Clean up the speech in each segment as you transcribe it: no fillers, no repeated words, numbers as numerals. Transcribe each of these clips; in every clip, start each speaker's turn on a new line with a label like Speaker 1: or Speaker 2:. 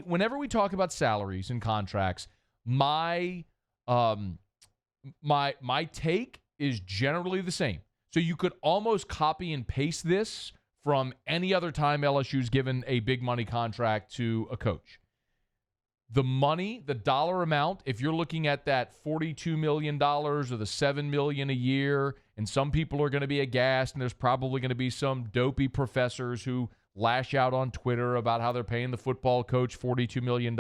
Speaker 1: Whenever we talk about salaries and contracts, my take is generally the same. So you could almost copy and paste this from any other time LSU's given a big money contract to a coach. The money, the dollar amount, if you're looking at that $42 million or the $7 million a year, and some people are going to be aghast, and there's probably going to be some dopey professors who lash out on Twitter about how they're paying the football coach $42 million,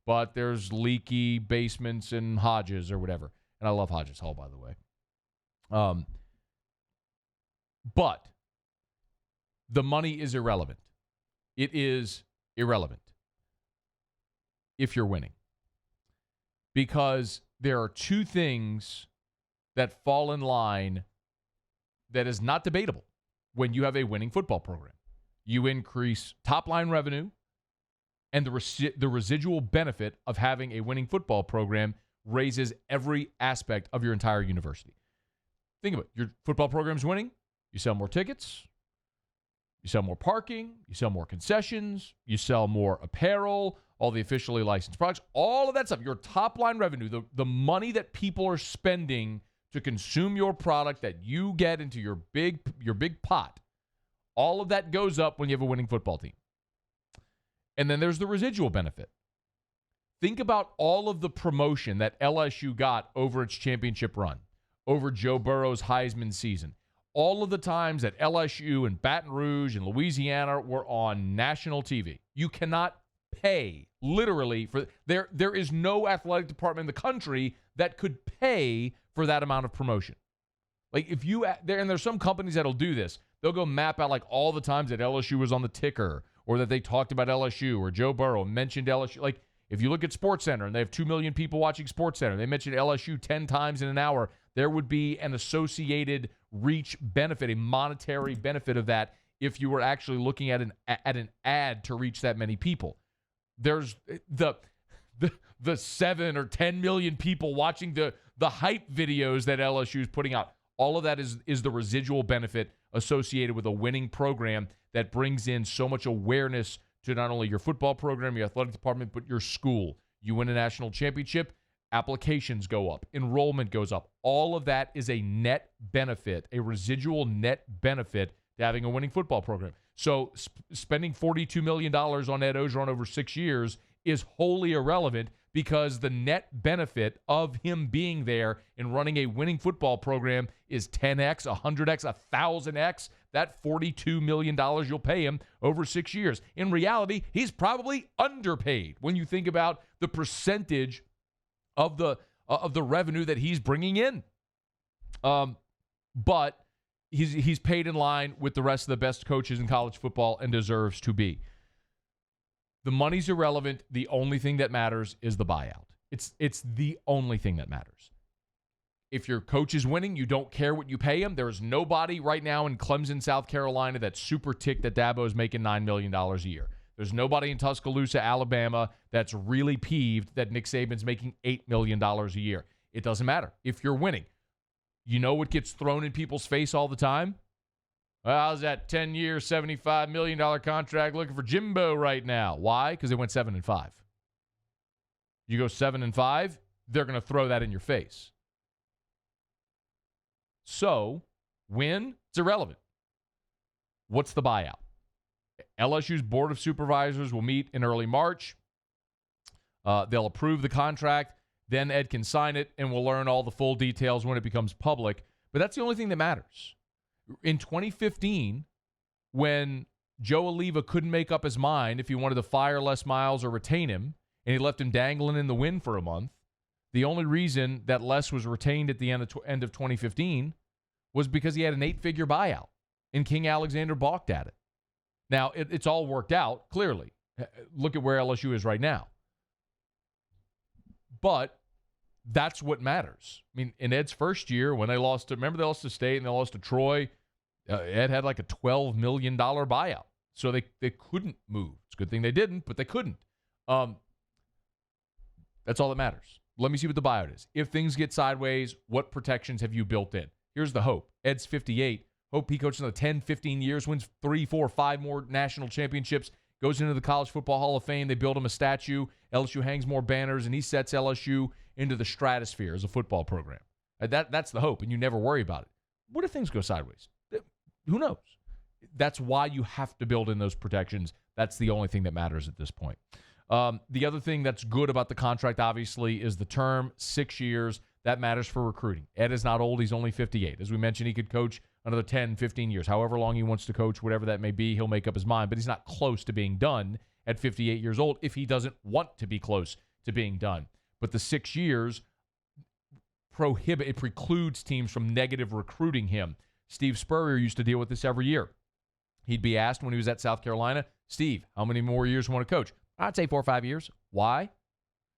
Speaker 1: but there's leaky basements in Hodges or whatever. And I love Hodges Hall, by the way. But the money is irrelevant. It is irrelevant if you're winning. Because there are two things that fall in line that is not debatable when you have a winning football program. You increase top-line revenue, and the residual benefit of having a winning football program raises every aspect of your entire university. Think of it. Your football program's winning. You sell more tickets. You sell more parking. You sell more concessions. You sell more apparel, all the officially licensed products, all of that stuff. Your top-line revenue, the money that people are spending to consume your product that you get into your big pot, all of that goes up when you have a winning football team. And then there's the residual benefit. Think about all of the promotion that LSU got over its championship run, over Joe Burrow's Heisman season. All of the times that LSU and Baton Rouge and Louisiana were on national TV. You cannot pay, literally, for there is no athletic department in the country that could pay for that amount of promotion. Like if you, and there's some companies that'll do this. They'll go map out like all the times that LSU was on the ticker or that they talked about LSU or Joe Burrow mentioned LSU. Like if you look at SportsCenter and they have 2 million people watching SportsCenter, they mentioned LSU 10 times in an hour, there would be an associated reach benefit, a monetary benefit of that if you were actually looking at an ad to reach that many people. There's the 7 or 10 million people watching the hype videos that LSU is putting out. All of that is the residual benefit associated with a winning program that brings in so much awareness to not only your football program, your athletic department, but your school. You win a national championship, applications go up, enrollment goes up. All of that is a net benefit, a residual net benefit to having a winning football program. So spending $42 million on Ed Orgeron over 6 years is wholly irrelevant because the net benefit of him being there and running a winning football program is 10x, 100x, 1,000x. That $42 million you'll pay him over 6 years. In reality, he's probably underpaid when you think about the percentage of the revenue that he's bringing in. But he's paid in line with the rest of the best coaches in college football and deserves to be. The money's irrelevant. The only thing that matters is the buyout. It's the only thing that matters. If your coach is winning, you don't care what you pay him. There is nobody right now in Clemson, South Carolina that's super ticked that Dabo's making $9 million a year. There's nobody in Tuscaloosa, Alabama that's really peeved that Nick Saban's making $8 million a year. It doesn't matter. If you're winning, you know what gets thrown in people's face all the time? Well, how's that 10-year, $75 million contract looking for Jimbo right now? Why? Because they went 7-5. You go 7-5, they're going to throw that in your face. So, win, it's irrelevant. What's the buyout? LSU's Board of Supervisors will meet in early March. They'll approve the contract. Then Ed can sign it, and we'll learn all the full details when it becomes public. But that's the only thing that matters. In 2015, when Joe Alleva couldn't make up his mind if he wanted to fire Les Miles or retain him, and he left him dangling in the wind for a month, the only reason that Les was retained at the end of 2015 was because he had an 8-figure buyout, and King Alexander balked at it. Now, it's all worked out, clearly. Look at where LSU is right now. But that's what matters. I mean, in Ed's first year, when they lost to, remember they lost to State and they lost to Troy, Ed had like a $12 million buyout. So they couldn't move. It's a good thing they didn't, but they couldn't. That's all that matters. Let me see what the buyout is. If things get sideways, what protections have you built in? Here's the hope. Ed's 58. Hope he coaches another 10, 15 years, wins 3, 4, 5 more national championships, goes into the College Football Hall of Fame. They build him a statue. LSU hangs more banners, and he sets LSU into the stratosphere as a football program. That's the hope, and you never worry about it. What if things go sideways? Who knows? That's why you have to build in those protections. That's the only thing that matters at this point. The other thing that's good about the contract, obviously, is the term, 6 years. That matters for recruiting. Ed is not old. He's only 58. As we mentioned, he could coach another 10, 15 years. However long he wants to coach, whatever that may be, he'll make up his mind. But he's not close to being done at 58 years old if he doesn't want to be close to being done. But the 6 years precludes teams from negative recruiting him. Steve Spurrier used to deal with this every year. He'd be asked when he was at South Carolina, Steve, how many more years you want to coach? I'd say 4 or 5 years. Why?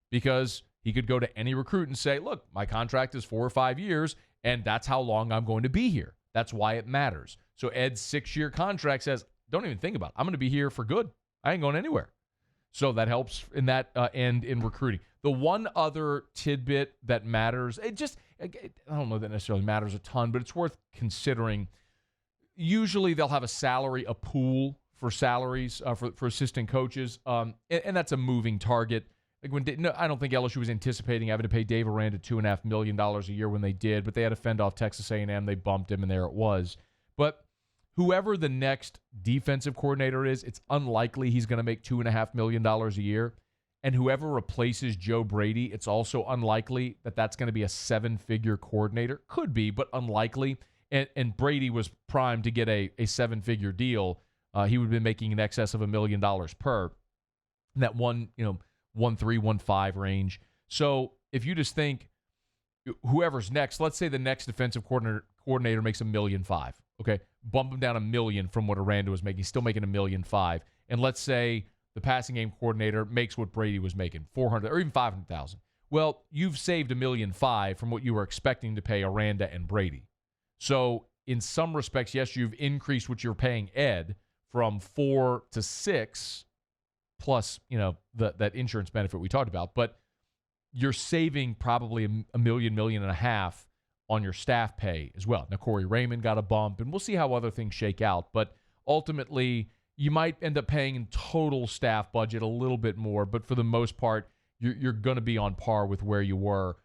Speaker 1: Because he could go to any recruit and say, look, my contract is 4 or 5 years, and that's how long I'm going to be here. That's why it matters. So Ed's 6-year contract says, don't even think about it. I'm going to be here for good. I ain't going anywhere. So that helps in that end in recruiting. The one other tidbit that matters, I don't know that necessarily matters a ton, but it's worth considering. Usually they'll have a pool for salaries for assistant coaches, and that's a moving target. I don't think LSU was anticipating having to pay Dave Aranda $2.5 million a year when they did, but they had to fend off Texas A&M. They bumped him, and there it was. But whoever the next defensive coordinator is, it's unlikely he's going to make $2.5 million a year. And whoever replaces Joe Brady, it's also unlikely that that's going to be a 7-figure coordinator. Could be, but unlikely. And Brady was primed to get a 7-figure deal. He would have been making in excess of $1 million per. In that 1.3, 1.5 range. So if you just think whoever's next, let's say the next defensive coordinator makes $1.5 million. Okay, bump him down $1 million from what Aranda was making. He's still making $1.5 million. And let's say the passing game coordinator makes what Brady was making, $400,000 or even $500,000. Well, you've saved $1.5 million from what you were expecting to pay Aranda and Brady. So in some respects, yes, you've increased what you're paying Ed from 4 to 6, plus that insurance benefit we talked about. But you're saving probably $1 million, $1.5 million on your staff pay as well. Now, Corey Raymond got a bump, and we'll see how other things shake out. But ultimately, you might end up paying in total staff budget a little bit more, but for the most part, you're going to be on par with where you were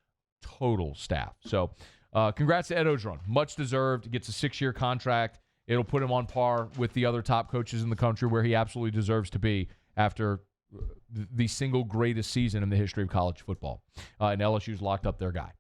Speaker 1: total staff. So congrats to Ed Orgeron. Much deserved. Gets a 6-year contract. It'll put him on par with the other top coaches in the country where he absolutely deserves to be after the single greatest season in the history of college football. And LSU's locked up their guy.